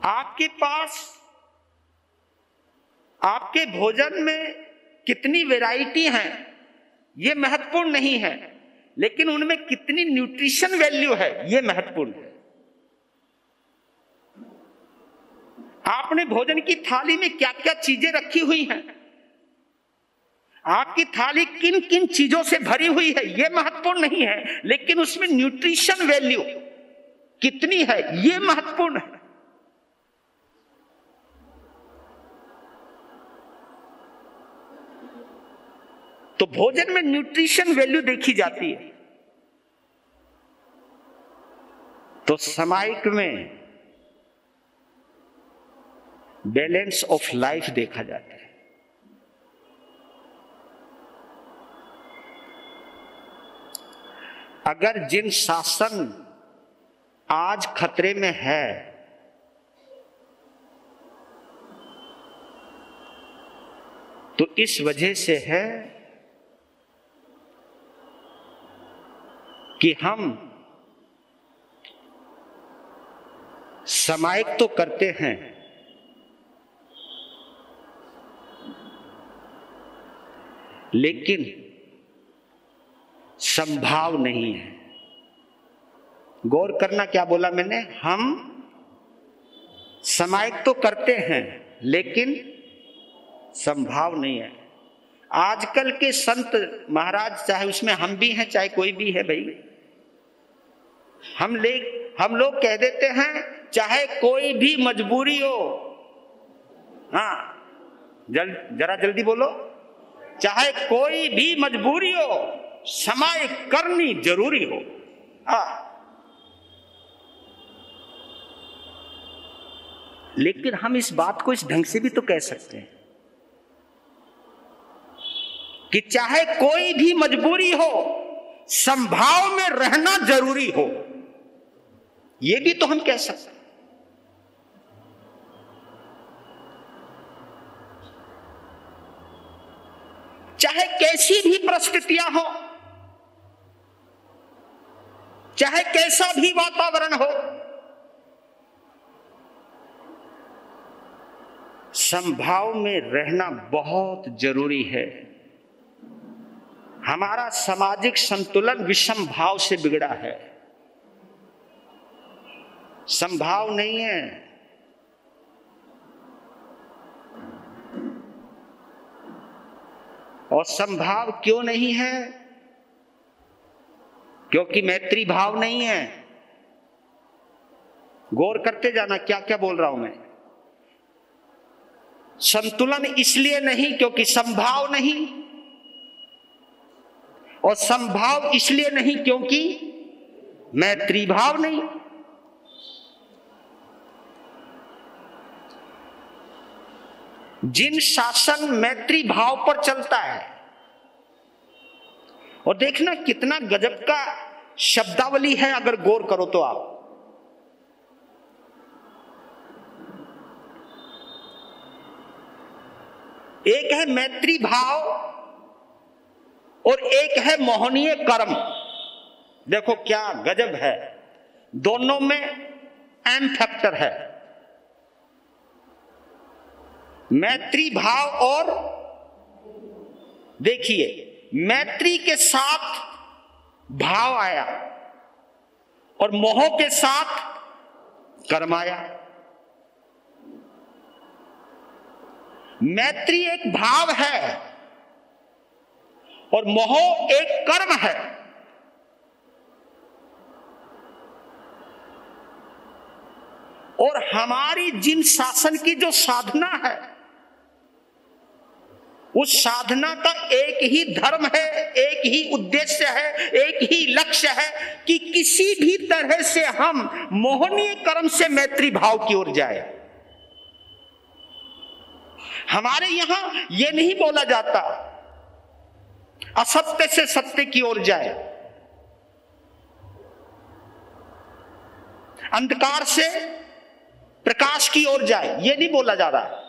आपके पास आपके भोजन में कितनी वैरायटी है ये महत्वपूर्ण नहीं है, लेकिन उनमें कितनी न्यूट्रिशन वैल्यू है ये महत्वपूर्ण है। आपने भोजन की थाली में क्या क्या चीजें रखी हुई हैं, आपकी थाली किन किन चीजों से भरी हुई है ये महत्वपूर्ण नहीं है, लेकिन उसमें न्यूट्रिशन वैल्यू कितनी है ये महत्वपूर्ण है। तो भोजन में न्यूट्रिशन वैल्यू देखी जाती है। तो सामायिक में बैलेंस ऑफ लाइफ देखा जाता है। अगर जिन शासन आज खतरे में है तो इस वजह से है कि हम सामायिक तो करते हैं लेकिन संभाव नहीं है। गौर करना क्या बोला मैंने, हम सामायिक तो करते हैं लेकिन संभाव नहीं है। आजकल के संत महाराज, चाहे उसमें हम भी हैं चाहे कोई भी है भाई, हम लोग कह देते हैं चाहे कोई भी मजबूरी हो, जरा जल्दी बोलो, चाहे कोई भी मजबूरी हो सामायिक करनी जरूरी हो। लेकिन हम इस बात को इस ढंग से भी तो कह सकते हैं कि चाहे कोई भी मजबूरी हो संभाव में रहना जरूरी हो, यह भी तो हम कह सकते हैं। चाहे कैसी भी परिस्थितियां हो, चाहे कैसा भी वातावरण हो, संभाव में रहना बहुत जरूरी है। हमारा सामाजिक संतुलन विषम भाव से बिगड़ा है, संभाव नहीं है। और संभाव क्यों नहीं है? क्योंकि मैत्री भाव नहीं है। गौर करते जाना क्या क्या बोल रहा हूं मैं। संतुलन इसलिए नहीं क्योंकि संभाव नहीं, और संभाव इसलिए नहीं क्योंकि मैत्री भाव नहीं। जिन शासन मैत्री भाव पर चलता है, और देखना कितना गजब का शब्दावली है अगर गौर करो तो आप, एक है मैत्री भाव और एक है मोहनीय कर्म। देखो क्या गजब है, दोनों में एम फैक्टर है। मैत्री भाव और देखिए, मैत्री के साथ भाव आया और मोह के साथ कर्म आया। मैत्री एक भाव है और मोह एक कर्म है। और हमारी जिन शासन की जो साधना है, उस साधना का एक ही धर्म है, एक ही उद्देश्य है, एक ही लक्ष्य है कि किसी भी तरह से हम मोहनीय कर्म से मैत्री भाव की ओर जाए। हमारे यहां यह नहीं बोला जाता असत्य से सत्य की ओर जाए, अंधकार से प्रकाश की ओर जाए, यह नहीं बोला जा रहा।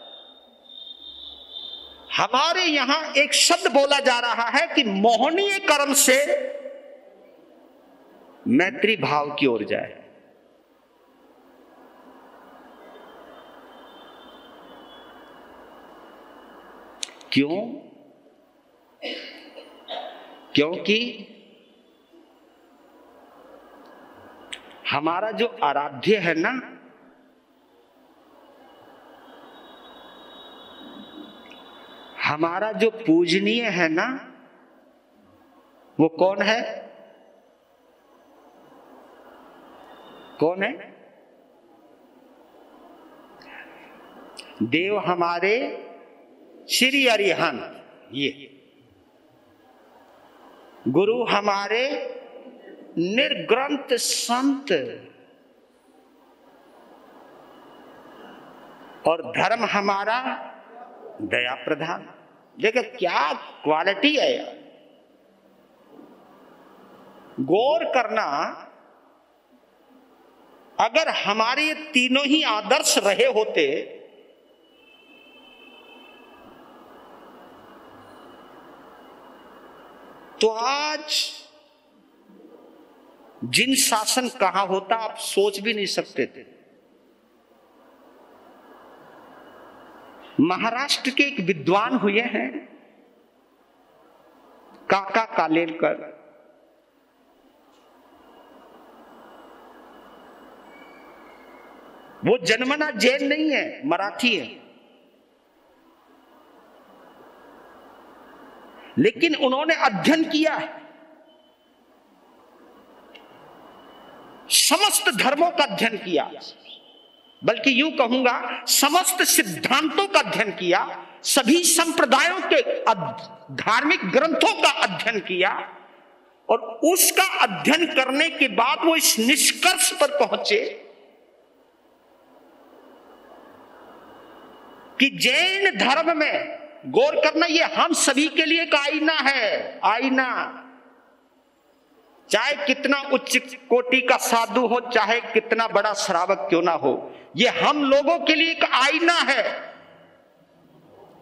हमारे यहां एक शब्द बोला जा रहा है कि मोहनीय कर्म से मैत्री भाव की ओर जाए। क्यों? क्योंकि हमारा जो आराध्य है ना, हमारा जो पूजनीय है ना, वो कौन है? कौन है? देव हमारे श्री अरिहंत, ये गुरु हमारे निर्ग्रंथ संत, और धर्म हमारा दया प्रधान। देखिए क्या क्वालिटी है यार, गौर करना। अगर हमारे ये तीनों ही आदर्श रहे होते तो आज जिन शासन कहां होता आप सोच भी नहीं सकते थे। महाराष्ट्र के एक विद्वान हुए हैं काका कालेलकर, वो जन्मना जैन नहीं है, मराठी है, लेकिन उन्होंने अध्ययन किया है, समस्त धर्मों का अध्ययन किया, बल्कि यूं कहूंगा समस्त सिद्धांतों का अध्ययन किया, सभी संप्रदायों के धार्मिक ग्रंथों का अध्ययन किया, और उसका अध्ययन करने के बाद वो इस निष्कर्ष पर पहुंचे कि जैन धर्म में, गौर करना, ये हम सभी के लिए एक आईना है, आईना। चाहे कितना उच्च कोटि का साधु हो, चाहे कितना बड़ा श्रावक क्यों ना हो, ये हम लोगों के लिए एक आईना है,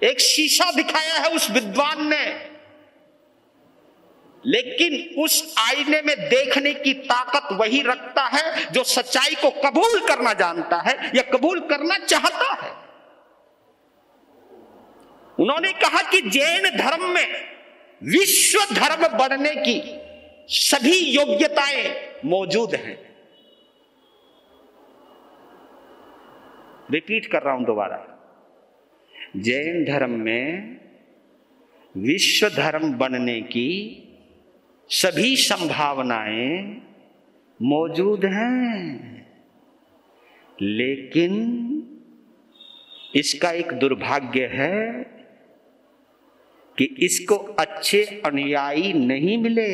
एक शीशा दिखाया है उस विद्वान ने। लेकिन उस आईने में देखने की ताकत वही रखता है जो सच्चाई को कबूल करना जानता है या कबूल करना चाहता है। उन्होंने कहा कि जैन धर्म में विश्व धर्म बनने की सभी योग्यताएं मौजूद हैं। रिपीट कर रहा हूं दोबारा, जैन धर्म में विश्व धर्म बनने की सभी संभावनाएं मौजूद हैं, लेकिन इसका एक दुर्भाग्य है कि इसको अच्छे अनुयायी नहीं मिले।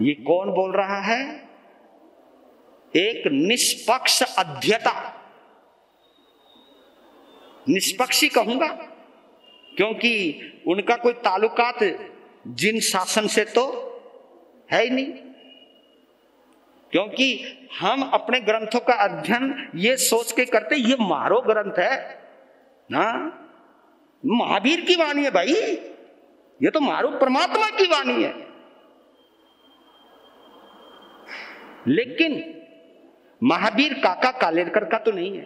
ये कौन बोल रहा है? एक निष्पक्ष अध्येता, निष्पक्ष ही कहूंगा क्योंकि उनका कोई ताल्लुकात जिन शासन से तो है ही नहीं। क्योंकि हम अपने ग्रंथों का अध्ययन ये सोच के करते, ये मारो ग्रंथ है ना, महावीर की वाणी है भाई, ये तो मारो परमात्मा की वाणी है। लेकिन महावीर काका कालेलकर का तो नहीं है।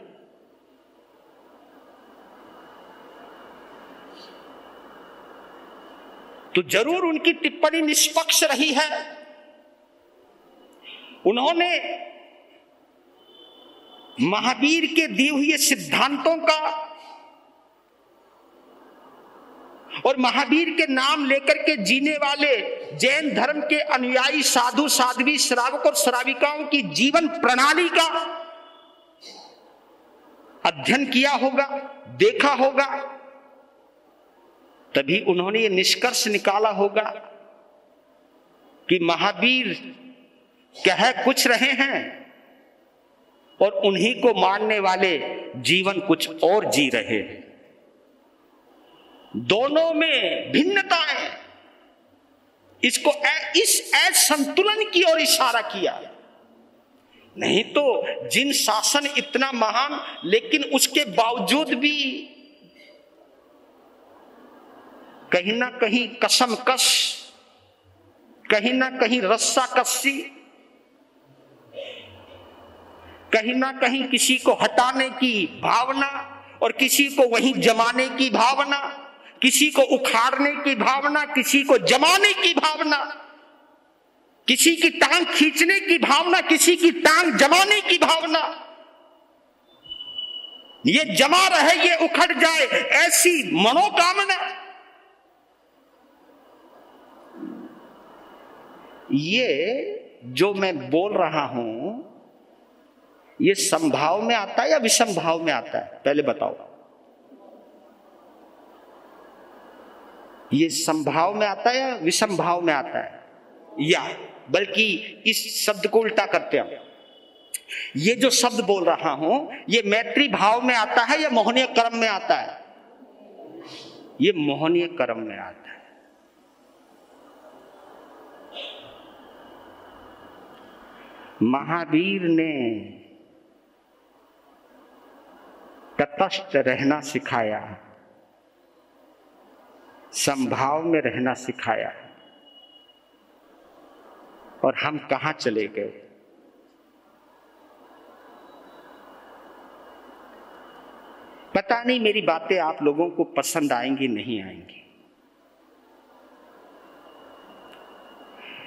तो जरूर उनकी टिप्पणी निष्पक्ष रही है। उन्होंने महावीर के दिए हुए सिद्धांतों का और महावीर के नाम लेकर के जीने वाले जैन धर्म के अनुयायी साधु साध्वी श्रावक और श्राविकाओं की जीवन प्रणाली का अध्ययन किया होगा, देखा होगा, तभी उन्होंने ये निष्कर्ष निकाला होगा कि महावीर कह कुछ रहे हैं और उन्हीं को मानने वाले जीवन कुछ और जी रहे हैं। दोनों में भिन्नताएं, इसको इस असंतुलन की ओर इशारा किया। नहीं तो जिन शासन इतना महान, लेकिन उसके बावजूद भी कहीं ना कहीं कसमकश, कहीं ना कहीं रस्सा कस्सी, कहीं ना कहीं किसी को हटाने की भावना और किसी को वहीं जमाने की भावना, किसी को उखाड़ने की भावना, किसी को जमाने की भावना, किसी की टांग खींचने की भावना, किसी की टांग जमाने की भावना। ये जमा रहे, ये उखड़ जाए, ऐसी मनोकामना। ये जो मैं बोल रहा हूं, ये समभाव में आता है या विषम भाव में आता है? पहले बताओ। ये समभाव में आता है या विषम भाव में आता है? या बल्कि इस शब्द को उल्टा करते हैं, ये जो शब्द बोल रहा हूं, ये मैत्री भाव में आता है या मोहनीय कर्म में आता है? ये मोहनीय कर्म में आता है। महावीर ने तटस्थ रहना सिखाया, समभाव में रहना सिखाया, और हम कहां चले गए? पता नहीं मेरी बातें आप लोगों को पसंद आएंगी नहीं आएंगी,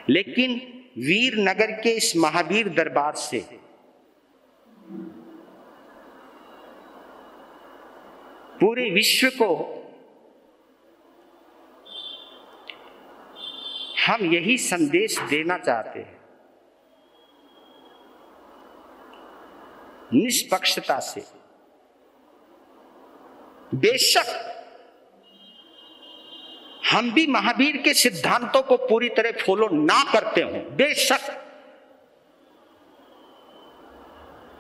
लेकिन वीरनगर के इस महावीर दरबार से पूरे विश्व को हम यही संदेश देना चाहते हैं, निष्पक्षता से। बेशक हम भी महावीर के सिद्धांतों को पूरी तरह फॉलो ना करते हो, बेशक,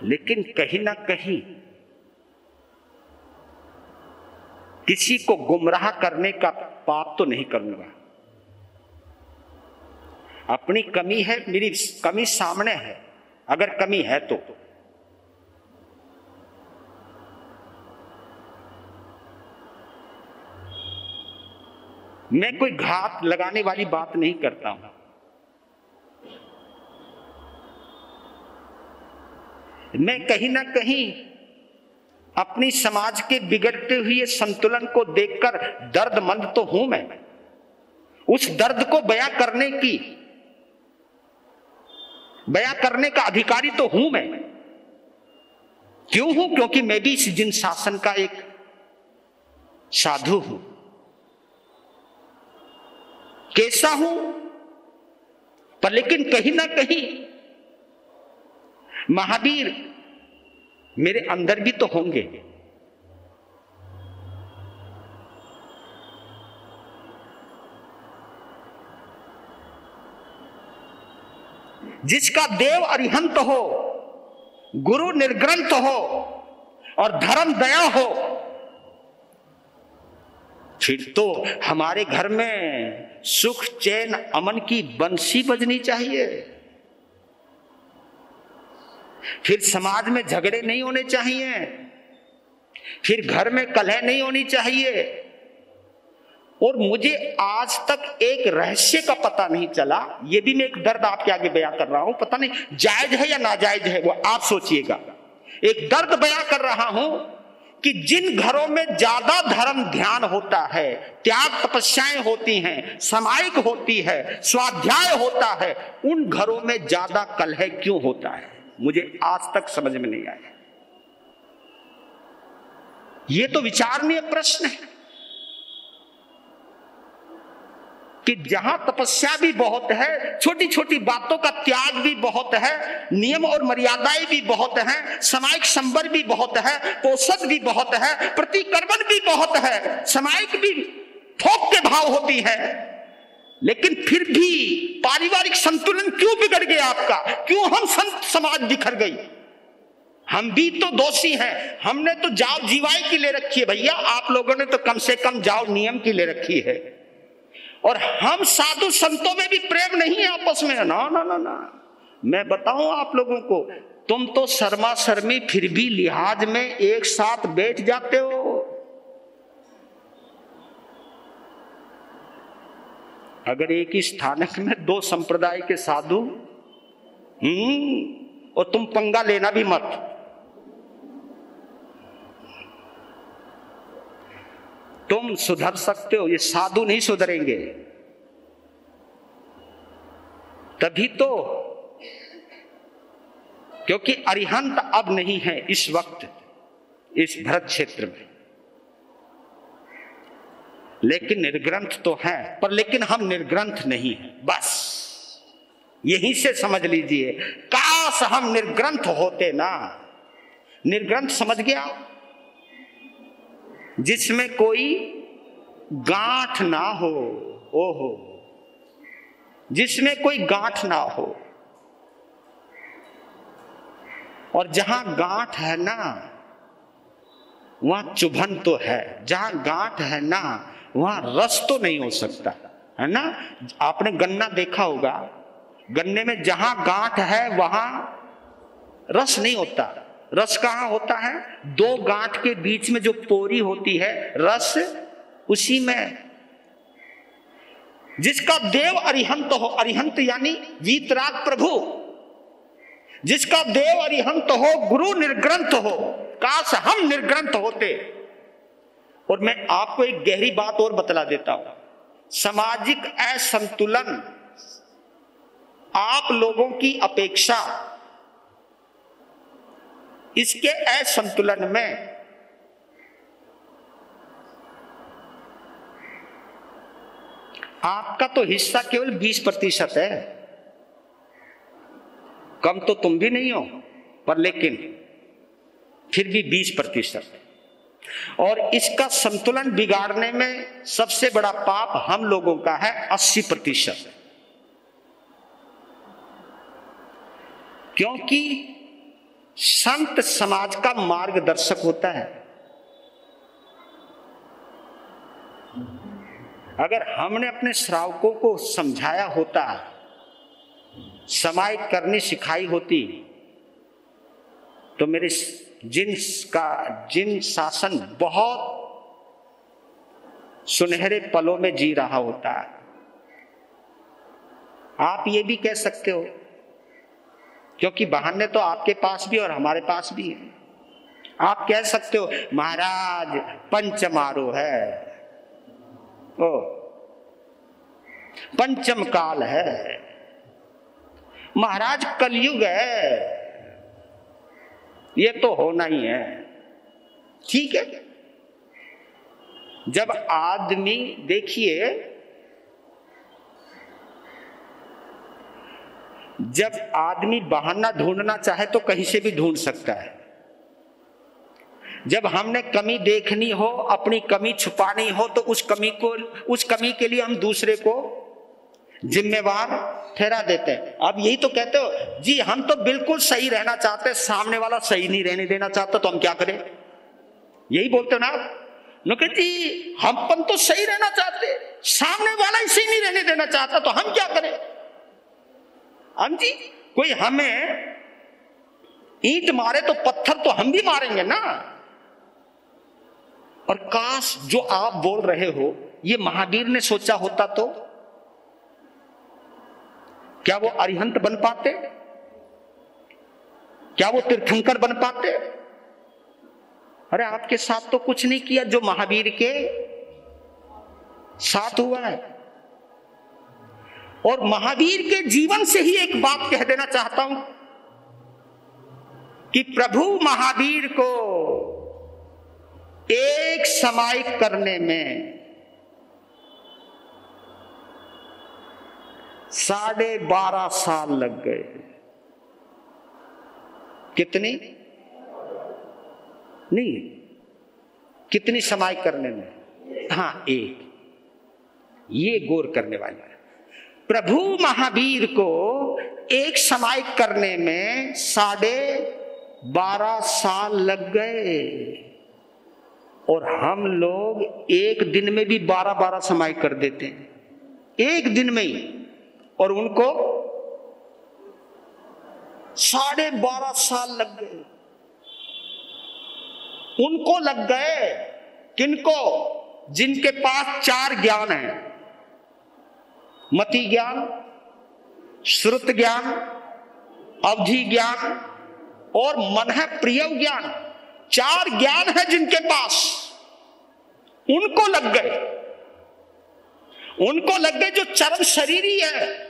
लेकिन कहीं ना कहीं किसी को गुमराह करने का पाप तो नहीं करूंगा। अपनी कमी है, मेरी कमी सामने है, अगर कमी है तो मैं कोई घात लगाने वाली बात नहीं करता हूं। मैं कहीं ना कहीं अपनी समाज के बिगड़ते हुए संतुलन को देखकर दर्दमंद तो हूं। मैं उस दर्द को बयां करने का अधिकारी तो हूं मैं। क्यों हूं? क्योंकि मैं भी इस जिन शासन का एक साधु हूं। कैसा हूं? पर लेकिन कहीं ना कहीं महावीर मेरे अंदर भी तो होंगे। जिसका देव अरिहंत हो, गुरु निर्ग्रंथ हो और धर्म दया हो, फिर तो हमारे घर में सुख चैन अमन की बंसी बजनी चाहिए। फिर समाज में झगड़े नहीं होने चाहिए, फिर घर में कलह नहीं होनी चाहिए। और मुझे आज तक एक रहस्य का पता नहीं चला, ये भी मैं एक दर्द आपके आगे बयां कर रहा हूं, पता नहीं जायज है या नाजायज है, वो आप सोचिएगा। एक दर्द बयां कर रहा हूं कि जिन घरों में ज्यादा धर्म ध्यान होता है, त्याग तपस्याएं होती हैं, सामायिक होती है, स्वाध्याय होता है, उन घरों में ज्यादा कलह क्यों होता है? मुझे आज तक समझ में नहीं आया। ये तो विचारणीय प्रश्न है कि जहां तपस्या भी बहुत है, छोटी छोटी बातों का त्याग भी बहुत है, नियम और मर्यादाएं भी बहुत हैं, सामायिक संबर भी बहुत है, पोषण भी बहुत है, प्रतिक्रमण भी बहुत है, सामायिक भी थोक के भाव होती है, लेकिन फिर भी पारिवारिक संतुलन क्यों बिगड़ गया आपका? क्यों हम संत समाज बिखर गई? हम भी तो दोषी हैं। हमने तो जाव जीवाई की ले रखी है भैया, आप लोगों ने तो कम से कम जाव नियम की ले रखी है। और हम साधु संतों में भी प्रेम नहीं है आपस में। ना ना ना ना, मैं बताऊं आप लोगों को, तुम तो शर्मा शर्मी फिर भी लिहाज में एक साथ बैठ जाते हो। अगर एक ही स्थानक में दो संप्रदाय के साधु, और तुम पंगा लेना भी मत। तुम सुधर सकते हो, ये साधु नहीं सुधरेंगे। तभी तो, क्योंकि अरिहंत अब नहीं है इस वक्त इस भरत क्षेत्र में, लेकिन निर्ग्रंथ तो है, पर लेकिन हम निर्ग्रंथ नहीं हैं। बस यहीं से समझ लीजिए, काश हम निर्ग्रंथ होते ना। निर्ग्रंथ समझ गया, जिसमें कोई गांठ ना हो। ओहो, जिसमें कोई गांठ ना हो। और जहां गांठ है ना वहां चुभन तो है, जहां गांठ है ना वहां रस तो नहीं हो सकता, है ना। आपने गन्ना देखा होगा, गन्ने में जहां गांठ है वहां रस नहीं होता। रस कहां होता है? दो गांठ के बीच में जो पोरी होती है, रस उसी में। जिसका देव अरिहंत हो, अरिहंत यानी वीतराग प्रभु, जिसका देव अरिहंत हो, गुरु निर्ग्रंथ हो। काश हम निर्ग्रंथ होते। और मैं आपको एक गहरी बात और बतला देता हूं, सामाजिक असंतुलन आप लोगों की अपेक्षा, इसके असंतुलन में आपका तो हिस्सा केवल 20% है। कम तो तुम भी नहीं हो, पर लेकिन फिर भी 20%। और इसका संतुलन बिगाड़ने में सबसे बड़ा पाप हम लोगों का है 80%। क्योंकि संत समाज का मार्गदर्शक होता है। अगर हमने अपने श्रावकों को समझाया होता, समाई करनी सिखाई होती, तो मेरे जिन शासन बहुत सुनहरे पलों में जी रहा होता। आप ये भी कह सकते हो, क्योंकि बहाने तो आपके पास भी और हमारे पास भी है। आप कह सकते हो महाराज पंचमारो है, ओ पंचम काल है, महाराज कलयुग है, ये तो होना ही है। ठीक है, जब आदमी, देखिए, जब आदमी बहाना ढूंढना चाहे तो कहीं से भी ढूंढ सकता है। जब हमने कमी देखनी हो, अपनी कमी छुपानी हो, तो उस कमी के लिए हम दूसरे को जिम्मेवार ठहरा देते हैं। अब यही तो कहते हो जी, हम तो बिल्कुल सही रहना चाहते, सामने वाला सही नहीं रहने देना चाहता, तो हम क्या करें? यही बोलते हो ना आप जी, हम तो सही रहना चाहते, सामने वाला ही सही नहीं रहने देना चाहता, तो हम क्या करें? हम जी, कोई हमें ईंट मारे तो पत्थर तो हम भी मारेंगे ना। और काश जो आप बोल रहे हो ये महावीर ने सोचा होता तो क्या वो अरिहंत बन पाते? क्या वो तीर्थंकर बन पाते? अरे आपके साथ तो कुछ नहीं किया जो महावीर के साथ हुआ है। और महावीर के जीवन से ही एक बात कह देना चाहता हूं कि प्रभु महावीर को एक समाई करने में 12.5 साल लग गए। कितनी? नहीं, कितनी समाई करने में? हाँ, एक। ये गौर करने वाला है। प्रभु महावीर को एक समाई करने में 12.5 साल लग गए। और हम लोग एक दिन में भी 12 समाई कर देते हैं, एक दिन में ही। और उनको 12.5 साल लग गए। उनको लग गए, किनको? जिनके पास 4 ज्ञान है, मति ज्ञान, श्रुत ज्ञान, अवधि ज्ञान और मन है प्रिय ज्ञान। 4 ज्ञान है जिनके पास। उनको लग गए, उनको लग गए जो चरम शरीर ही है।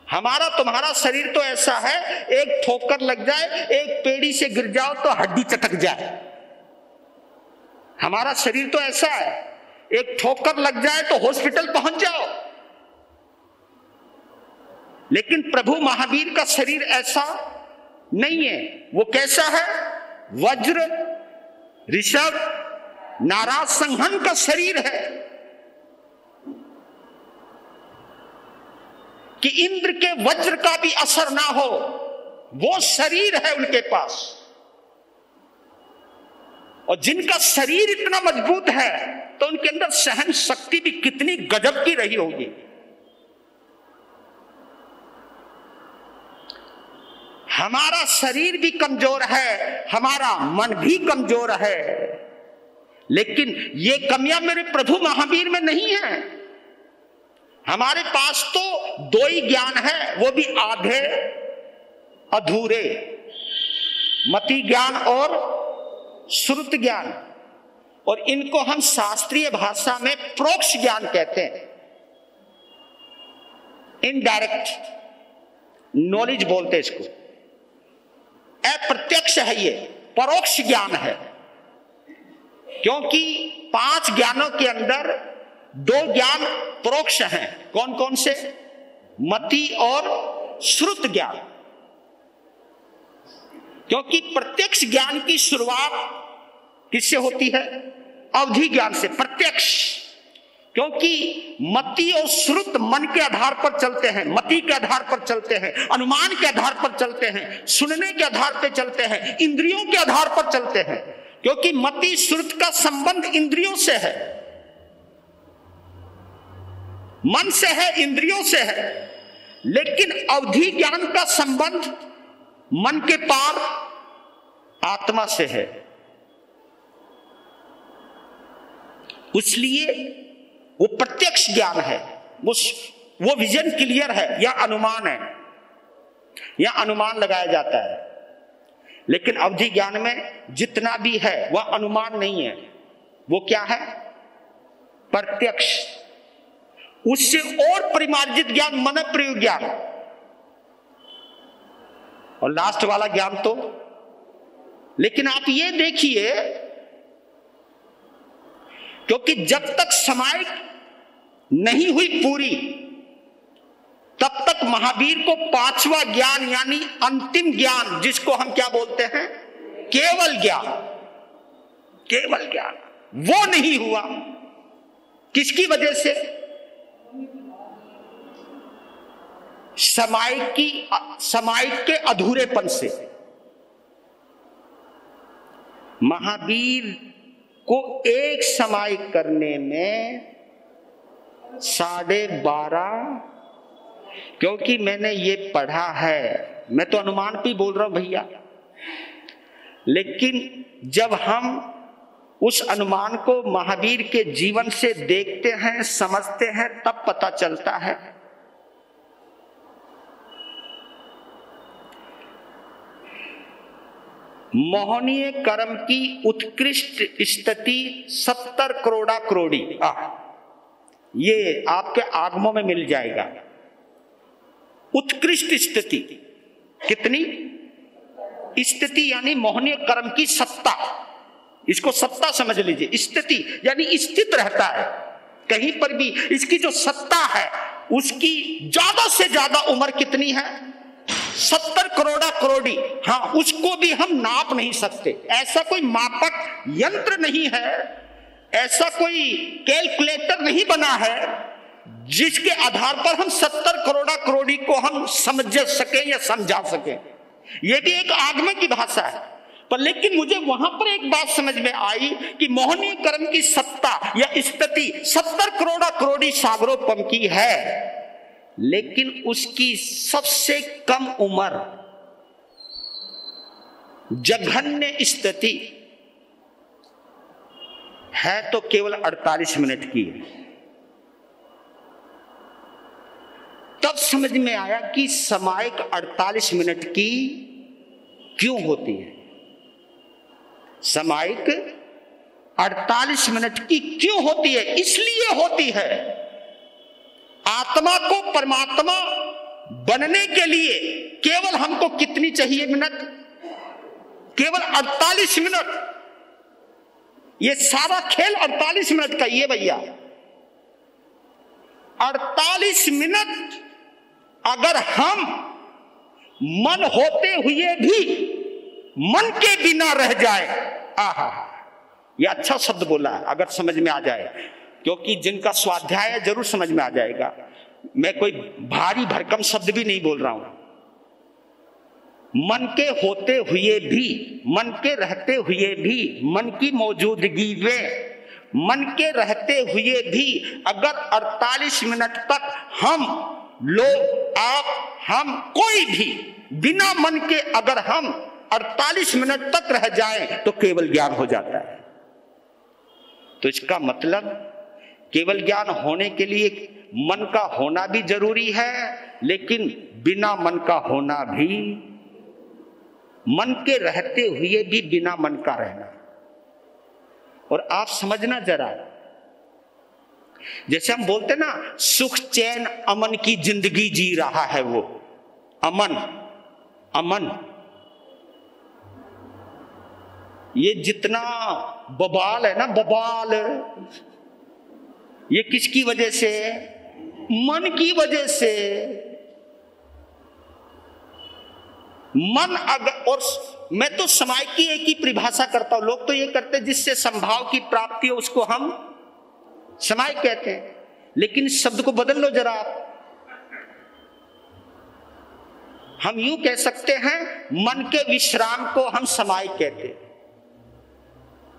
हमारा तुम्हारा शरीर तो ऐसा है, एक ठोकर लग जाए, एक पेड़ी से गिर जाओ तो हड्डी चटक जाए। हमारा शरीर तो ऐसा है, एक ठोकर लग जाए तो हॉस्पिटल पहुंच जाओ। लेकिन प्रभु महावीर का शरीर ऐसा नहीं है। वो कैसा है? वज्र, ऋषभ, नाराज संहन का शरीर है कि इंद्र के वज्र का भी असर ना हो, वो शरीर है उनके पास। और जिनका शरीर इतना मजबूत है तो उनके अंदर सहन शक्ति भी कितनी गजब की रही होगी। हमारा शरीर भी कमजोर है, हमारा मन भी कमजोर है, लेकिन ये कमियां मेरे प्रभु महावीर में नहीं है। हमारे पास तो दो ही ज्ञान है, वो भी आधे अधूरे, मति ज्ञान और श्रुत ज्ञान। और इनको हम शास्त्रीय भाषा में प्रोक्ष ज्ञान कहते हैं, इनडायरेक्ट नॉलेज बोलते हैं इसको। अप्रत्यक्ष है, ये परोक्ष ज्ञान है, क्योंकि 5 ज्ञानों के अंदर 2 ज्ञान परोक्ष हैं। कौन कौन से? मति और श्रुत ज्ञान। क्योंकि प्रत्यक्ष ज्ञान की शुरुआत किससे होती है? अवधि ज्ञान से। प्रत्यक्ष, क्योंकि मति और श्रुत मन के आधार पर चलते हैं, मति के आधार पर चलते हैं, अनुमान के आधार पर चलते हैं, सुनने के आधार पर चलते हैं, इंद्रियों के आधार पर चलते हैं। क्योंकि मति श्रुत का संबंध इंद्रियों से है, मन से है, इंद्रियों से है। लेकिन अवधि ज्ञान का संबंध मन के पार आत्मा से है। इसलिए वो प्रत्यक्ष ज्ञान है, वो विजन क्लियर है, या अनुमान है, या अनुमान लगाया जाता है। लेकिन अवधि ज्ञान में जितना भी है वह अनुमान नहीं है, वो क्या है? प्रत्यक्ष। उससे और परिमार्जित ज्ञान मन प्रयोग ज्ञान, और लास्ट वाला ज्ञान तो। लेकिन आप ये देखिए, क्योंकि जब तक समाय नहीं हुई पूरी, तब तक महावीर को 5वां ज्ञान यानी अंतिम ज्ञान, जिसको हम क्या बोलते हैं? केवल ज्ञान, केवल ज्ञान, वो नहीं हुआ। किसकी वजह से? समायिक के अधूरेपन से। महावीर को एक समायिक करने में 12.5, क्योंकि मैंने ये पढ़ा है, मैं तो अनुमान पे बोल रहा हूं भैया, लेकिन जब हम उस अनुमान को महावीर के जीवन से देखते हैं, समझते हैं, तब पता चलता है। मोहनीय कर्म की उत्कृष्ट स्थिति 70 करोड़ा करोड़ी, ये आपके आगमों में मिल जाएगा। उत्कृष्ट स्थिति कितनी? स्थिति यानी मोहनीय कर्म की सत्ता, इसको सत्ता समझ लीजिए। स्थिति यानी स्थित रहता है कहीं पर भी, इसकी जो सत्ता है उसकी ज्यादा से ज्यादा उम्र कितनी है? 70 करोड़ा करोड़ी। हाँ, उसको भी हम नाप नहीं सकते, ऐसा कोई मापक यंत्र नहीं है, ऐसा कोई कैलकुलेटर नहीं बना है जिसके आधार पर हम 70 करोड़ा करोड़ी को हम समझ सके या समझा सके। यह भी एक आगम की भाषा है। पर लेकिन मुझे वहां पर एक बात समझ में आई कि मोहनीय कर्म की सत्ता या स्थिति 70 करोड़ा करोड़ी सागरोपम की है, लेकिन उसकी सबसे कम उम्र जघन्य स्थिति है तो केवल 48 मिनट की है। तब समझ में आया कि समायिक 48 मिनट की क्यों होती है। समायिक 48 मिनट की क्यों होती है? इसलिए होती है, आत्मा को परमात्मा बनने के लिए केवल हमको कितनी चाहिए मिनट? केवल 48 मिनट। ये सारा खेल 48 मिनट का ये भैया। 48 मिनट अगर हम मन होते हुए भी मन के बिना रह जाए, आहा, ये अच्छा शब्द बोला है, अगर समझ में आ जाए, क्योंकि जिनका स्वाध्याय है जरूर समझ में आ जाएगा। मैं कोई भारी भरकम शब्द भी नहीं बोल रहा हूं। मन के होते हुए भी, मन के रहते हुए भी, मन की मौजूदगी में, मन के रहते हुए भी अगर 48 मिनट तक हम लोग, आप, हम, कोई भी बिना मन के अगर हम 48 मिनट तक रह जाएं तो केवल ज्ञान हो जाता है। तो इसका मतलब केवल ज्ञान होने के लिए मन का होना भी जरूरी है, लेकिन बिना मन का होना भी, मन के रहते हुए भी बिना मन का रहना। और आप समझना जरा, जैसे हम बोलते ना सुख चैन अमन की जिंदगी जी रहा है वो, अमन, अमन, ये जितना बवाल है ना, बवाल, ये किसकी वजह से? मन की वजह से। मन अगर, और मैं तो समय की एक ही परिभाषा करता हूं, लोग तो ये करते हैं जिससे संभाव की प्राप्ति हो उसको हम समय कहते हैं, लेकिन इस शब्द को बदल लो जरा आप। हम यूं कह सकते हैं मन के विश्राम को हम समय कहते हैं।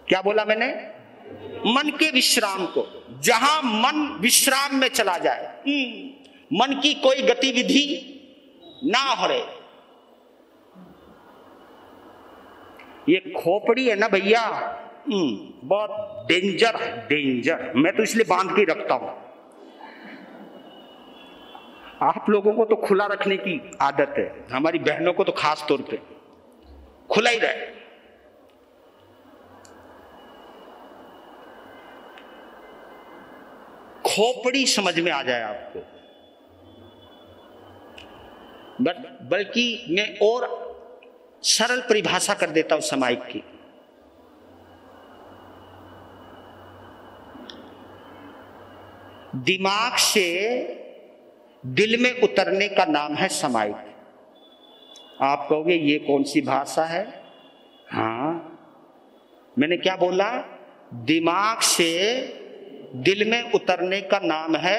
क्या बोला मैंने? मन के विश्राम को, जहां मन विश्राम में चला जाए, मन की कोई गतिविधि ना हो रहे। ये खोपड़ी है ना भैया, बहुत डेंजर, डेंजर। मैं तो इसलिए बांध के रखता हूं। आप लोगों को तो खुला रखने की आदत है, हमारी बहनों को तो खास तौर पे खुला ही रहे। खोपड़ी समझ में आ जाए आपको, बल्कि मैं और सरल परिभाषा कर देता हूं समाइक की। दिमाग से दिल में उतरने का नाम है समाइक। आप कहोगे ये कौन सी भाषा है? हाँ, मैंने क्या बोला? दिमाग से दिल में उतरने का नाम है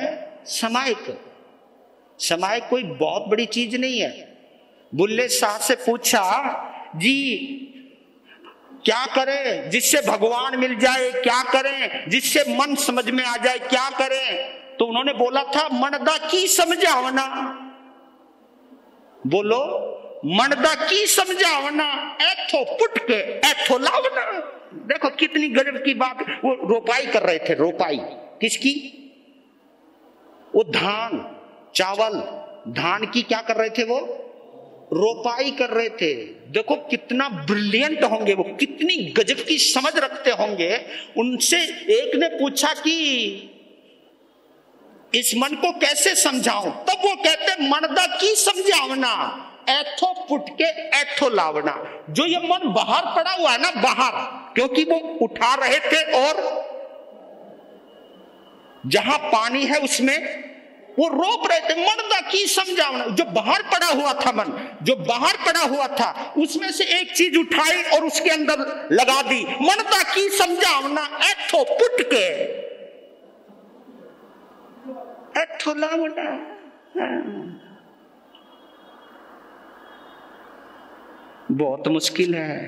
समाइक। समाइक कोई बहुत बड़ी चीज नहीं है। बुल्ले शाह से पूछा, जी क्या करें जिससे भगवान मिल जाए, क्या करें जिससे मन समझ में आ जाए, क्या करें? तो उन्होंने बोला था, मनदा की समझावना। बोलो, मनदा की समझावना, एथो पुट के एथो लावना। देखो कितनी गजब की बात। वो रोपाई कर रहे थे, रोपाई किसकी? वो धान, चावल, धान की क्या कर रहे थे? वो रोपाई कर रहे थे। देखो कितना ब्रिलियंट होंगे वो, कितनी गजब की समझ रखते होंगे। उनसे एक ने पूछा कि इस मन को कैसे समझाऊं? तब वो कहते, मनदा की समझावना, एथो पुट के एथो लावना। जो ये मन बाहर पड़ा हुआ है ना, बाहर, क्योंकि वो उठा रहे थे और जहां पानी है उसमें वो रोप रहे थे। मनदा की समझावना, जो बाहर पड़ा हुआ था मन, जो बाहर पड़ा हुआ था, उसमें से एक चीज उठाई और उसके अंदर लगा दी। मनदा की समझावना, एथो पुट के एथो लावना। बहुत मुश्किल है,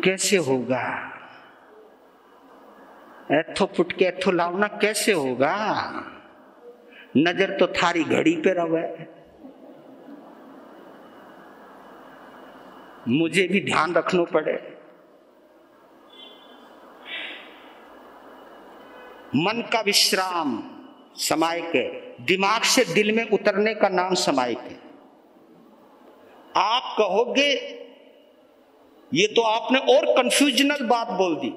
कैसे होगा? एथो पुट के एथो लावना कैसे होगा? नजर तो थारी घड़ी पे रहे, मुझे भी ध्यान रखना पड़े। मन का विश्राम समाइक है, दिमाग से दिल में उतरने का नाम समाइक है। आप कहोगे ये तो आपने और कंफ्यूजनल बात बोल दी।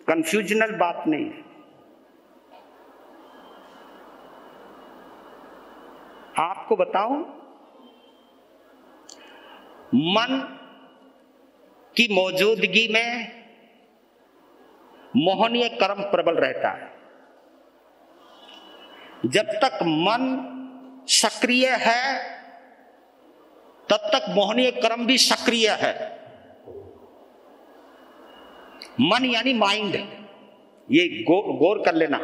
कंफ्यूजनल बात नहीं है। आपको बताऊं, मन की मौजूदगी में मोहनीय कर्म प्रबल रहता है। जब तक मन सक्रिय है तब तक मोहनीय कर्म भी सक्रिय है। मन यानी माइंड, ये गौर कर लेना।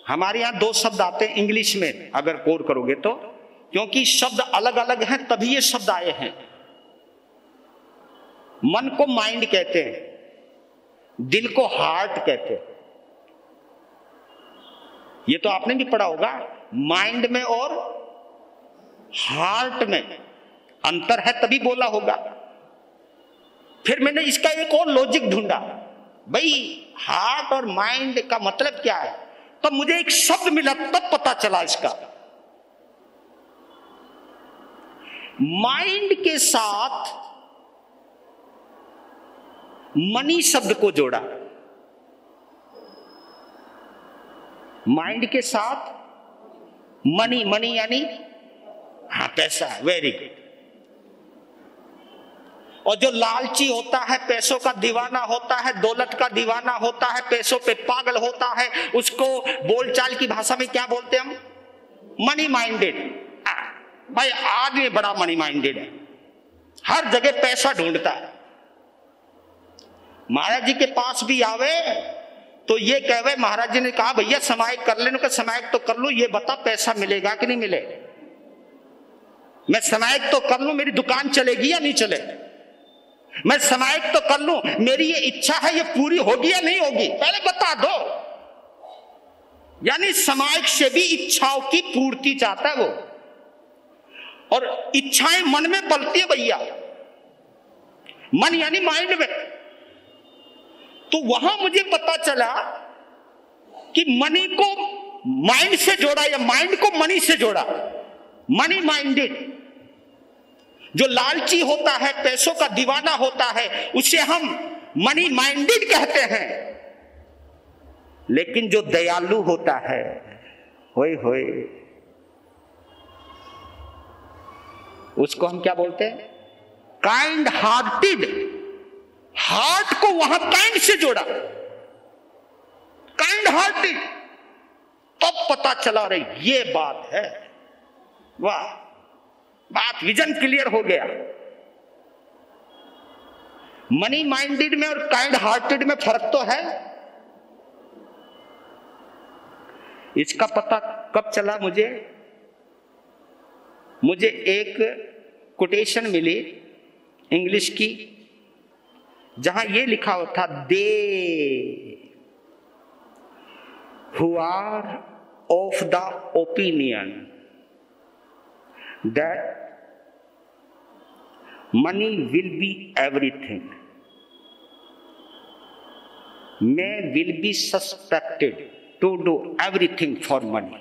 हमारे यहां दो शब्द आते हैं इंग्लिश में, अगर गौर करोगे तो, क्योंकि शब्द अलग अलग हैं तभी ये शब्द आए हैं। मन को माइंड कहते हैं, दिल को हार्ट कहते हैं। ये तो आपने भी पढ़ा होगा, माइंड में और हार्ट में अंतर है तभी बोला होगा। फिर मैंने इसका एक और लॉजिक ढूंढा, भाई हार्ट और माइंड का मतलब क्या है। तब मुझे एक शब्द मिला, तब पता चला इसका। माइंड के साथ मनी शब्द को जोड़ा। माइंड के साथ मनी, मनी यानी हाँ पैसा, वेरी गुड। और जो लालची होता है, पैसों का दीवाना होता है, दौलत का दीवाना होता है, पैसों पे पागल होता है, उसको बोलचाल की भाषा में क्या बोलते हैं हम? Money minded. भाई आदमी बड़ा मनी माइंडेड है, हर जगह पैसा ढूंढता है। महाराज जी के पास भी आवे तो ये कहे, महाराज जी ने कहा भैया समायक कर लेने का, समायक तो कर लूं, ये बता पैसा मिलेगा कि नहीं मिले। मैं समायक तो कर लूं, मेरी दुकान चलेगी या नहीं चले। मैं समायक तो कर लूं, मेरी ये इच्छा है ये पूरी होगी या नहीं होगी, पहले बता दो। यानी समायक से भी इच्छाओं की पूर्ति चाहता है वो, और इच्छाएं मन में पलती है भैया। मन यानी माइंड में। तो वहां मुझे पता चला कि मनी को माइंड से जोड़ा या माइंड को मनी से जोड़ा। मनी माइंडेड, जो लालची होता है, पैसों का दीवाना होता है, उसे हम मनी माइंडेड कहते हैं। लेकिन जो दयालु होता है, होए होए, उसको हम क्या बोलते हैं? Kind hearted. हार्ट को वहां काइंड से जोड़ा, काइंड हार्टेड। तब पता चला रही ये बात है। वाह, बात विजन क्लियर हो गया। मनी माइंडेड में और काइंड हार्टेड में फर्क तो है। इसका पता कब चला मुझे एक कोटेशन मिली इंग्लिश की, जहां यह लिखा हुआ था, they who are of the opinion that money will be everything will be suspected to do everything for money.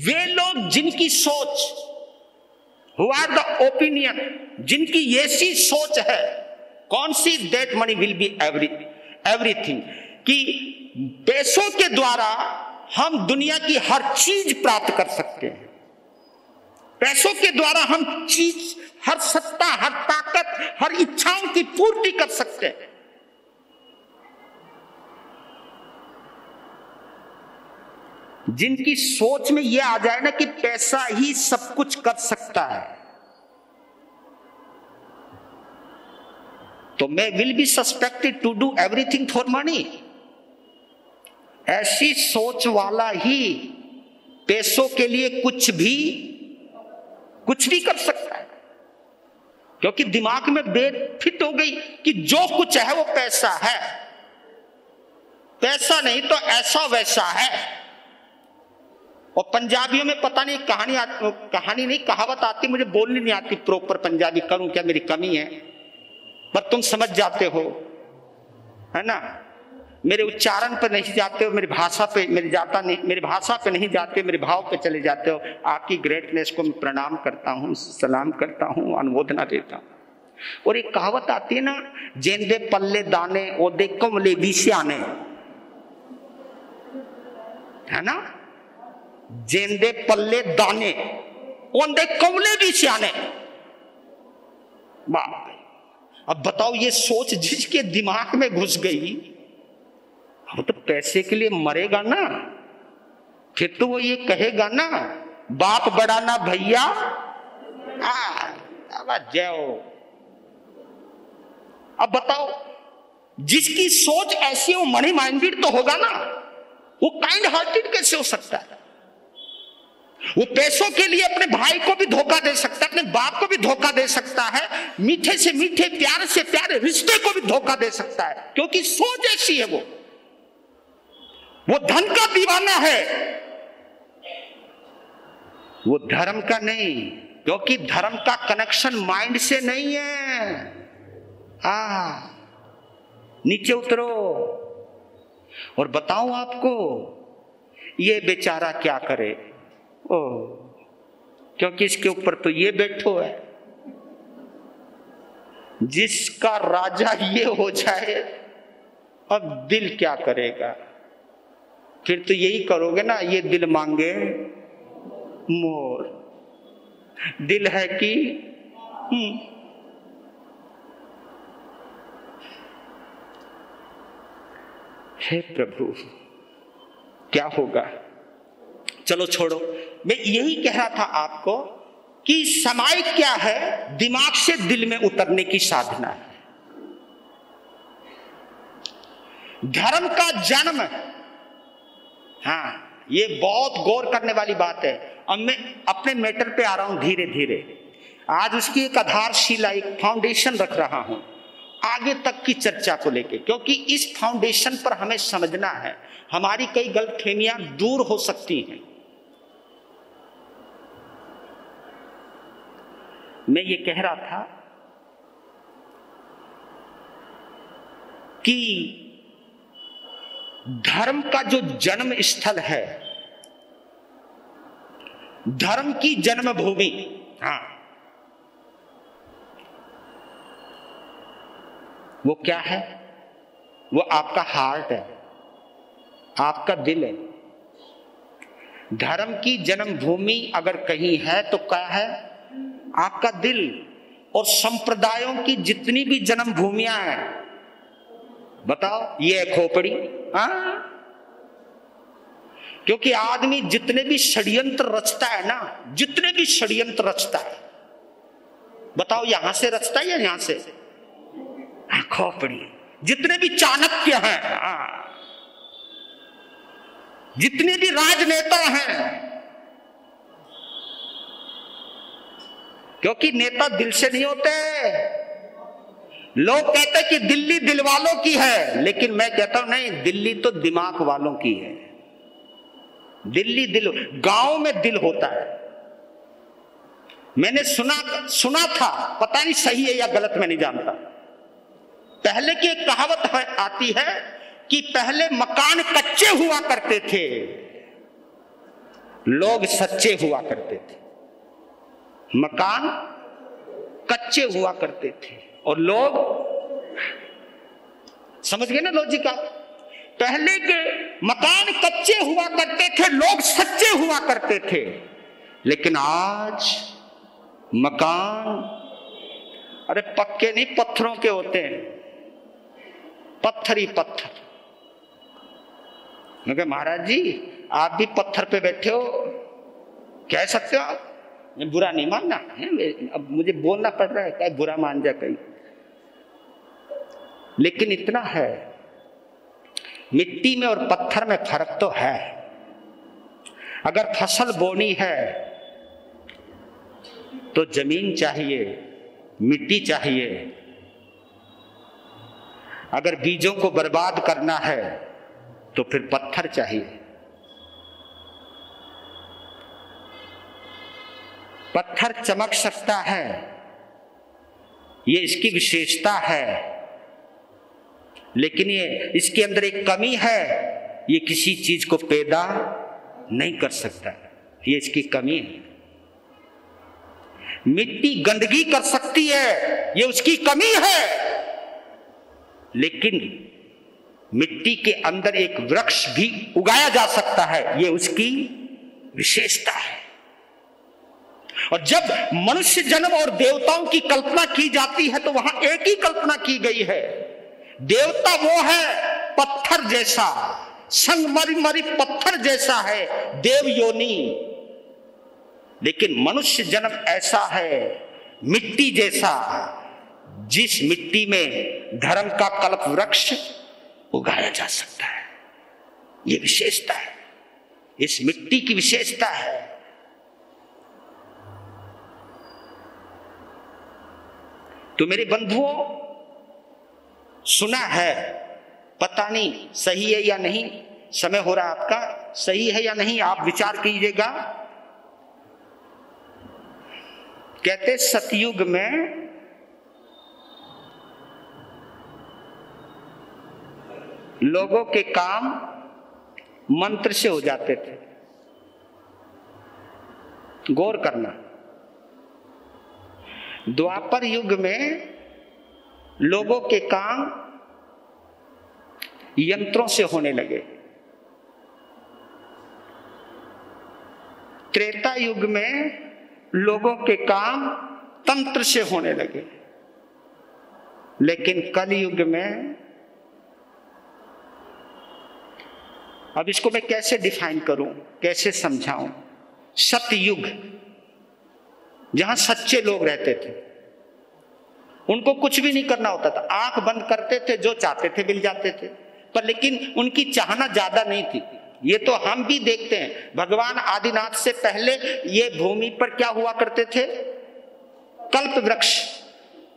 वे लोग जिनकी सोच, who are the opinion, जिनकी ऐसी सोच है, कौन सी? that money will be everything, कि पैसों के द्वारा हम दुनिया की हर चीज प्राप्त कर सकते हैं। पैसों के द्वारा हम चीज, हर सत्ता, हर ताकत, हर इच्छाओं की पूर्ति कर सकते हैं। जिनकी सोच में यह आ जाए ना कि पैसा ही सब कुछ कर सकता है, तो मैं will be suspected to do everything for money. ऐसी सोच वाला ही पैसों के लिए कुछ भी कर सकता है, क्योंकि दिमाग में बेद फिट हो गई कि जो कुछ है वो पैसा है, पैसा नहीं तो ऐसा वैसा है। और पंजाबियों में पता नहीं कहानी नहीं, कहावत आती, मुझे बोलनी नहीं आती प्रॉपर पंजाबी, करूं क्या, मेरी कमी है, पर तुम समझ जाते हो, है ना। मेरे उच्चारण पे नहीं जाते हो, मेरी भाषा पे मेरी भाषा पे नहीं जाते, मेरे भाव पे चले जाते हो। आपकी ग्रेटनेस को मैं प्रणाम करता हूँ, सलाम करता हूँ, अनुमोदना देता हूँ। और एक कहावत आती है ना, जेंदे पल्ले दाने ओदे कमले बीसियाने, है ना, जेंदे पल्ले दाने ओंदे कमले बीसियाने। बाप, अब बताओ ये सोच जिसके दिमाग में घुस गई, वो तो पैसे के लिए मरेगा ना, फिर तो वो ये कहेगा ना, बाप बड़ा ना भैया, जय हो। अब बताओ जिसकी सोच ऐसी हो, मनी माइंडेड तो होगा ना, वो काइंड हार्टेड कैसे हो सकता है? वो पैसों के लिए अपने भाई को भी धोखा दे सकता है, अपने बाप को भी धोखा दे सकता है, मीठे से मीठे प्यारे से प्यारे रिश्ते को भी धोखा दे सकता है, क्योंकि सोच ऐसी है। वो धन का दीवाना है, वो धर्म का नहीं, क्योंकि धर्म का कनेक्शन माइंड से नहीं है। नीचे उतरो और बताऊं आपको, ये बेचारा क्या करे, क्योंकि इसके ऊपर तो ये बैठो है। जिसका राजा ये हो जाए, अब दिल क्या करेगा? फिर तो यही करोगे ना, ये दिल मांगे मोर, दिल है कि हे प्रभु क्या होगा? चलो छोड़ो, मैं यही कह रहा था आपको कि समाई क्या है, दिमाग से दिल में उतरने की साधना है। धर्म का जन्म, हाँ ये बहुत गौर करने वाली बात है। अब मैं अपने मैटर पे आ रहा हूं धीरे धीरे। आज उसकी एक आधारशिला, एक फाउंडेशन रख रहा हूं आगे तक की चर्चा को लेके, क्योंकि इस फाउंडेशन पर हमें समझना है, हमारी कई गलतफहमियां दूर हो सकती हैं। मैं ये कह रहा था कि धर्म का जो जन्म स्थल है, धर्म की जन्मभूमि, हाँ वो क्या है? वो आपका हार्ट है, आपका दिल है। धर्म की जन्मभूमि अगर कहीं है तो क्या है? आपका दिल। और संप्रदायों की जितनी भी जन्मभूमियां हैं, बताओ ये है खोपड़ी। क्योंकि आदमी जितने भी षड्यंत्र रचता है ना, जितने भी षड्यंत्र रचता है, बताओ यहां से रचता है या यहां से? खोपड़ी। जितने भी चाणक्य हैं, जितने भी राजनेता हैं, क्योंकि नेता दिल से नहीं होते। लोग कहते हैं कि दिल्ली दिल वालों की है, लेकिन मैं कहता हूं नहीं, दिल्ली तो दिमाग वालों की है। दिल्ली दिल, गांव में दिल होता है। मैंने सुना था, पता नहीं सही है या गलत, मैं नहीं जानता। पहले की एक कहावत आती है कि पहले मकान कच्चे हुआ करते थे, लोग सच्चे हुआ करते थे। मकान कच्चे हुआ करते थे और लोग, समझ गए ना लॉजिक आप? पहले के मकान कच्चे हुआ करते थे, लोग सच्चे हुआ करते थे। लेकिन आज मकान, अरे पक्के नहीं, पत्थरों के होते हैं, पत्थर ही पत्थर। मैं कहा महाराज जी आप भी पत्थर पे बैठे हो, कह सकते हो आप, बुरा नहीं मानना है। अब मुझे बोलना पड़ रहा है, क्या बुरा मान जा कहीं। लेकिन इतना है, मिट्टी में और पत्थर में फर्क तो है। अगर फसल बोनी है तो जमीन चाहिए, मिट्टी चाहिए। अगर बीजों को बर्बाद करना है तो फिर पत्थर चाहिए। पत्थर चमक सकता है, ये इसकी विशेषता है, लेकिन ये इसके अंदर एक कमी है, ये किसी चीज को पैदा नहीं कर सकता, ये इसकी कमी है। मिट्टी गंदगी कर सकती है, ये उसकी कमी है, लेकिन मिट्टी के अंदर एक वृक्ष भी उगाया जा सकता है, ये उसकी विशेषता है। और जब मनुष्य जन्म और देवताओं की कल्पना की जाती है तो वहां एक ही कल्पना की गई है, देवता वो है पत्थर जैसा, संगमरमरी पत्थर जैसा है, देव योनि। लेकिन मनुष्य जन्म ऐसा है मिट्टी जैसा, जिस मिट्टी में धर्म का कल्प वृक्ष उगाया जा सकता है। यह विशेषता है, इस मिट्टी की विशेषता है। तो मेरे बंधुओं, सुना है, पता नहीं सही है या नहीं, समय हो रहा है आपका, सही है या नहीं आप विचार कीजिएगा। कहते सतयुग में लोगों के काम मंत्र से हो जाते थे। गौर करना, द्वापर युग में लोगों के काम यंत्रों से होने लगे। त्रेता युग में लोगों के काम तंत्र से होने लगे। लेकिन कलयुग में, अब इसको मैं कैसे डिफाइन करूं, कैसे समझाऊं? सतयुग, जहां सच्चे लोग रहते थे, उनको कुछ भी नहीं करना होता था, आंख बंद करते थे, जो चाहते थे मिल जाते थे, पर लेकिन उनकी चाहना ज्यादा नहीं थी। ये तो हम भी देखते हैं, भगवान आदिनाथ से पहले ये भूमि पर क्या हुआ करते थे? कल्प वृक्ष,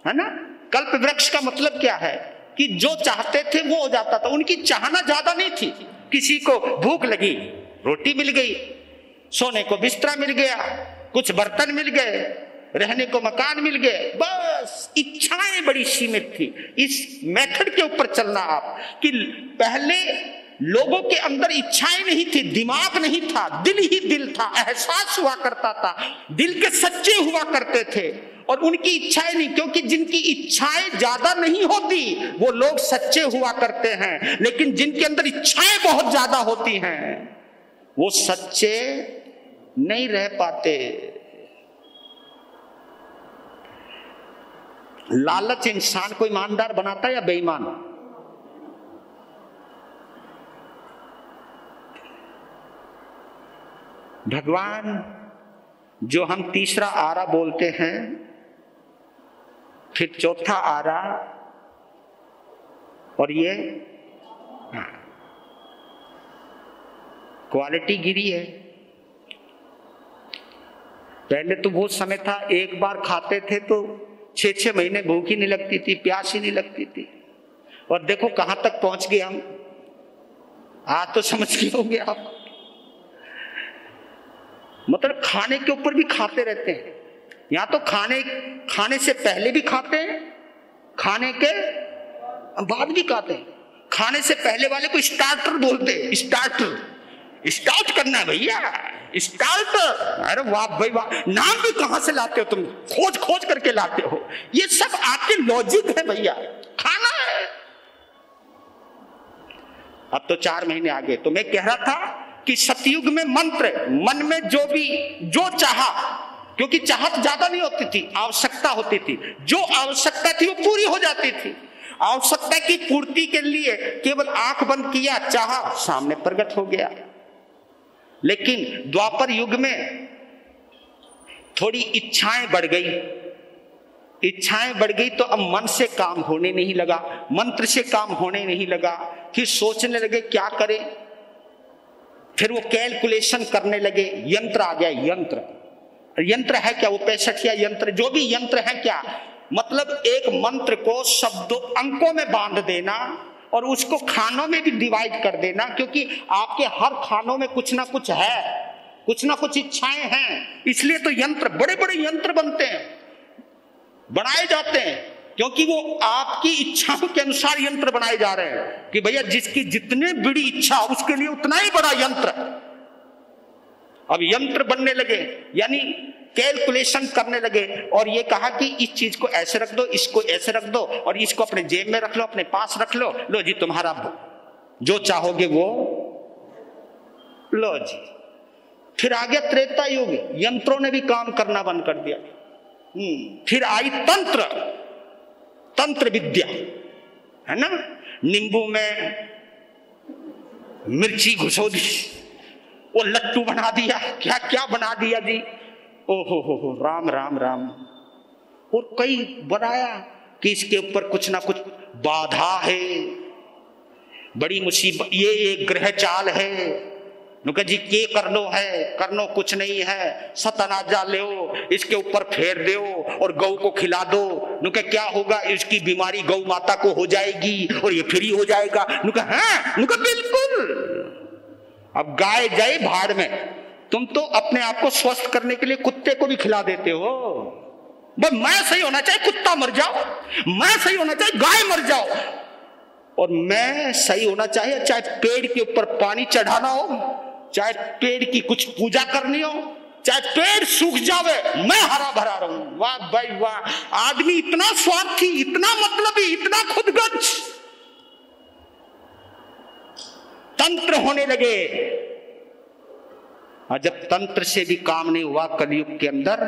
है ना? कल्प वृक्ष का मतलब क्या है कि जो चाहते थे वो हो जाता था, उनकी चाहना ज्यादा नहीं थी। किसी को भूख लगी, रोटी मिल गई, सोने को बिस्तरा मिल गया, कुछ बर्तन मिल गए, रहने को मकान मिल गए, बस इच्छाएं बड़ी सीमित थी। इस मेथड के ऊपर चलना आप, कि पहले लोगों के अंदर इच्छाएं नहीं थी, दिमाग नहीं था, दिल ही दिल था, एहसास हुआ करता था, दिल के सच्चे हुआ करते थे, और उनकी इच्छाएं नहीं, क्योंकि जिनकी इच्छाएं ज्यादा नहीं होती वो लोग सच्चे हुआ करते हैं। लेकिन जिनके अंदर इच्छाएं बहुत ज्यादा होती हैं वो सच्चे नहीं रह पाते। लालच इंसान को ईमानदार बनाता है या बेईमान? भगवान जो हम तीसरा आरा बोलते हैं, फिर चौथा आरा, और ये क्वालिटी गिरी है। पहले तो बहुत समय था, एक बार खाते थे तो 6-6 महीने भूख ही नहीं लगती थी, प्यास ही नहीं लगती थी, और देखो कहां तक पहुंच गए हम। आज तो समझ गए होंगे आप, मतलब खाने के ऊपर भी खाते रहते हैं। यहां तो खाने से पहले भी खाते हैं, खाने के बाद भी खाते हैं। खाने से पहले वाले को स्टार्टर बोलते हैं, स्टार्ट करना है भैया, स्टार्टर। अरे वाह भाई वाह, नाम भी कहां से लाते हो तुम, खोज करके लाते हो। ये सब आपके लॉजिक है भैया, खाना है। अब तो 4 महीने आगे। तो मैं कह रहा था कि सतयुग में मंत्र, मन में जो चाहा, क्योंकि चाहत ज्यादा नहीं होती थी, आवश्यकता होती थी, जो आवश्यकता थी वो पूरी हो जाती थी। आवश्यकता की पूर्ति के लिए केवल आंख बंद किया, चाहा, सामने प्रकट हो गया। लेकिन द्वापर युग में थोड़ी इच्छाएं बढ़ गई, तो अब मन से काम होने नहीं लगा, मंत्र से काम होने नहीं लगा। फिर सोचने लगे क्या करें, फिर वो कैलकुलेशन करने लगे। यंत्र आ गया। यंत्र है क्या? वो 65 या यंत्र, जो भी यंत्र है क्या, मतलब एक मंत्र को शब्दों अंकों में बांध देना और उसको खानों में भी डिवाइड कर देना, क्योंकि आपके हर खानों में कुछ ना कुछ है, कुछ ना कुछ इच्छाएं हैं। इसलिए तो यंत्र, बड़े बड़े यंत्र बनते हैं, बनाए जाते हैं, क्योंकि वो आपकी इच्छाओं के अनुसार यंत्र बनाए जा रहे हैं कि भैया जिसकी जितने बड़ी इच्छा उसके लिए उतना ही बड़ा यंत्र। अब यंत्र बनने लगे, यानी कैलकुलेशन करने लगे, और ये कहा कि इस चीज को ऐसे रख दो, इसको ऐसे रख दो, और इसको अपने जेब में रख लो, अपने पास रख लो, लो जी तुम्हारा जो चाहोगे वो लो जी। फिर आ गया त्रेता युग, यंत्रों ने भी काम करना बंद कर दिया। फिर आई तंत्र विद्या, है ना, नींबू में मिर्ची घुसो दी, वो लट्टू बना दिया, क्या क्या बना दिया जी, ओहो हो राम राम राम। और कई बनाया कि इसके ऊपर कुछ ना कुछ बाधा है, बड़ी मुसीबत, ये एक ग्रह चाल है, नुका जी के करनो है, करनो कुछ नहीं है, सतनाजा ले इसके ऊपर फेर दो और गौ को खिला दो, नुका क्या होगा, इसकी बीमारी गौ माता को हो जाएगी और ये फ्री हो जाएगा। नुका हाँ, नुका बिल्कुल। अब गाय जाए भाड़ में, तुम तो अपने आप को स्वस्थ करने के लिए कुत्ते को भी खिला देते हो। बस मैं सही होना चाहिए कुत्ता मर जाओ, मैं सही होना चाहिए गाय मर जाओ, और मैं सही होना चाहिए चाहे पेड़ के ऊपर पानी चढ़ाना हो, चाहे पेड़ की कुछ पूजा करनी हो, चाहे पेड़ सूख जावे, मैं हरा भरा रहूं। वाह भाई वाह, आदमी इतना स्वार्थी, इतना मतलबी, इतना खुदगर्ज। तंत्र होने लगे, और जब तंत्र से भी काम नहीं हुआ कलयुग के अंदर,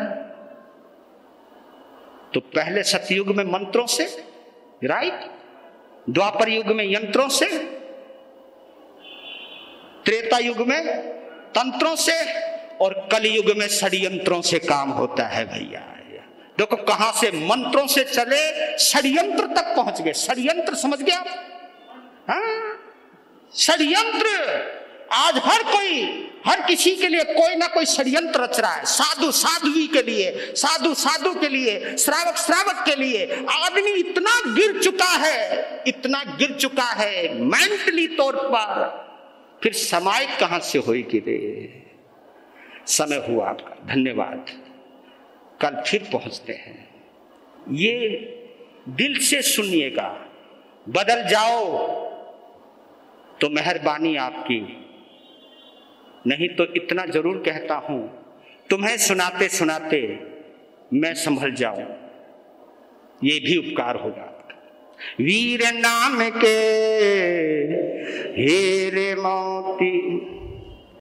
तो पहले सतयुग में मंत्रों से, राइट, द्वापर युग में यंत्रों से, त्रेता युग में तंत्रों से, और कलयुग में षड्यंत्रों से काम होता है भैया। देखो कहां से मंत्रों से चले षड्यंत्र तक पहुंच गए। षड्यंत्र समझ गया आप? हाँ, षड्यंत्र। आज हर किसी के लिए कोई ना कोई षड्यंत्र रच रहा है। साधु साध्वी के लिए, साधु के लिए, श्रावक के लिए। आदमी इतना गिर चुका है मेंटली तौर पर, फिर समाई कहां से होगी रे। समय हुआ आपका, धन्यवाद। कल फिर पहुंचते हैं। ये दिल से सुनिएगा, बदल जाओ तो मेहरबानी आपकी, नहीं तो इतना जरूर कहता हूं, तुम्हें सुनाते सुनाते मैं संभल जाऊं, ये भी उपकार होगा। वीर नाम के हीरे मोती